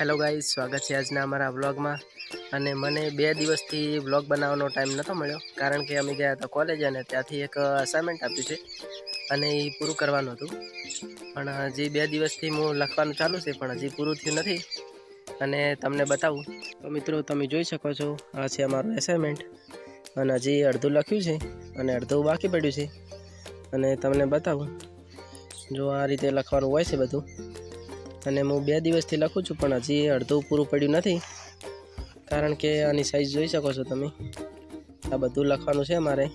Hello guys, સ્વાગત છે આજના અમારા વ્લોગમાં. અને મને 2 દિવસથી વ્લોગ બનાવવાનો ટાઈમ નહોતો મળ્યો, કારણ કે અમે ગયા હતા કોલેજ અને ત્યાંથી એક અસાઇનમેન્ટ આપ્યું છે અને એ પૂરું કરવાનું હતું. પણ હજી 2 દિવસથી હું લખવાનું ચાલુ છે, પણ હજી પૂરું થયું નથી અને તમને બતાવું. તો મિત્રો, તમે જોઈ શકો છો, આ છે અમારું અસાઇનમેન્ટ અને હજી અડધું લખ્યું છે અને અડધું બાકી પડ્યું છે. અને તમને બતાવું, જો આ રીતે લખવાનું હોય છે બધું. અને હું 2 દિવસથી લખું છું, પણ હજી અડધું પૂરું પડ્યું નથી, કારણ કે આની સાઈઝ જોઈ શકો છો તમે. આ બધું લખવાનું છે મારે.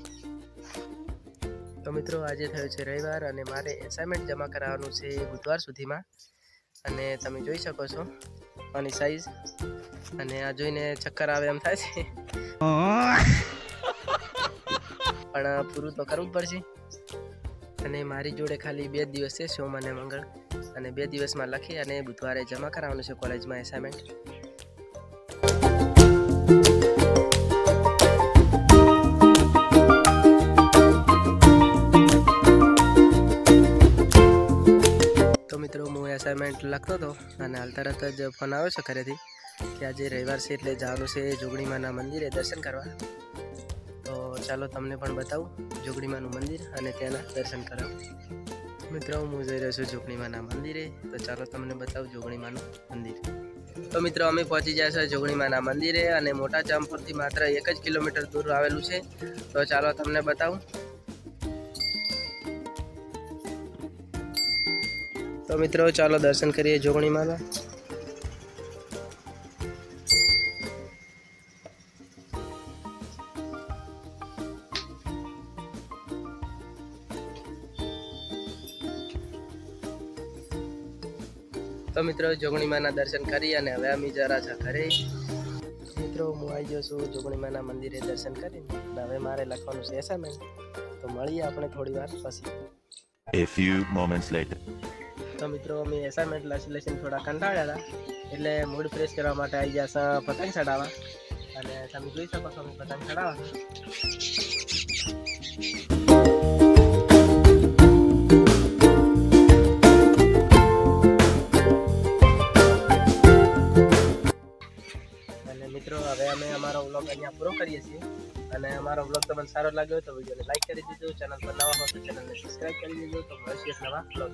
તો મિત્રો, આજે થયો છે રવિવાર અને મારે એસાઇનમેન્ટ જમા કરાવવાનું છે બુધવાર સુધીમાં. અને તમે જોઈ શકો છો આની સાઈઝ. અને આ જોઈને ચક્કર આવે એમ થાય છે, પણ પૂરું તો કરવું જ પડશે. અને મારી જોડે ખાલી 2 દિવસ છે, સોમ અને મંગળ. અને 2 દિવસમાં લખી અને બુધવારે જમા કરાવવાનું છે કોલેજમાં એસાઇનમેન્ટ. તો મિત્રો, હું એસાઇનમેન્ટ લખતો હતો અને હાલ તરત જ ફોન આવ્યો છે ઘરેથી કે આજે રવિવાર છે એટલે જવાનું છે જોગણીમાના મંદિરે દર્શન કરવા. તો ચાલો તમને પણ બતાવું જોગણીમાનું મંદિર અને ત્યાંના દર્શન કરાવું. મિત્રો, હું જઈ રહ્યો છું જોગણીમાના મંદિરે. તો ચાલો તમને બતાવું જોગણીમાનું મંદિર. તો મિત્રો, અમે પહોંચી ગયા છે જોગણીમાના મંદિરે અને મોટા ચાંપુરથી માત્ર 1 જ કિલોમીટર દૂર આવેલું છે. તો ચાલો તમને બતાવું. તો મિત્રો, ચાલો દર્શન કરીએ જોગણીમાના. તો મિત્રો, જોગણીમાના દર્શન કરી અને હવે અમે જરા છે ઘરે. મિત્રો, હું આવી ગયો છું જોગણીમાના મંદિરે દર્શન કરીને. હવે મારે લખવાનું છે એસાઇનમેન્ટ. તો મળીએ આપણે થોડી વાર પછી. A few moments later. તો મિત્રો, અમે એસાઇનમેન્ટ લખીને થોડા કંટાળ્યા હતા, એટલે મૂડ ફ્રેશ કરવા માટે આવી ગયા પતંગ ચડાવવા. અને તમે જોઈ શકો છો અમે પતંગ ચડાવવા. મિત્રો, હવે અમે અમારો વ્લોગ અહીંયા પૂરો કરીએ છીએ. અને અમારો વ્લોગ તમને સારો લાગ્યો તો વિડીયોને લાઈક કરી દીધો. ચેનલ પર નવા હો તો ચેનલને સબસ્ક્રાઈબ કરી દીધો. તો મળીએ નવા વ્લોગ.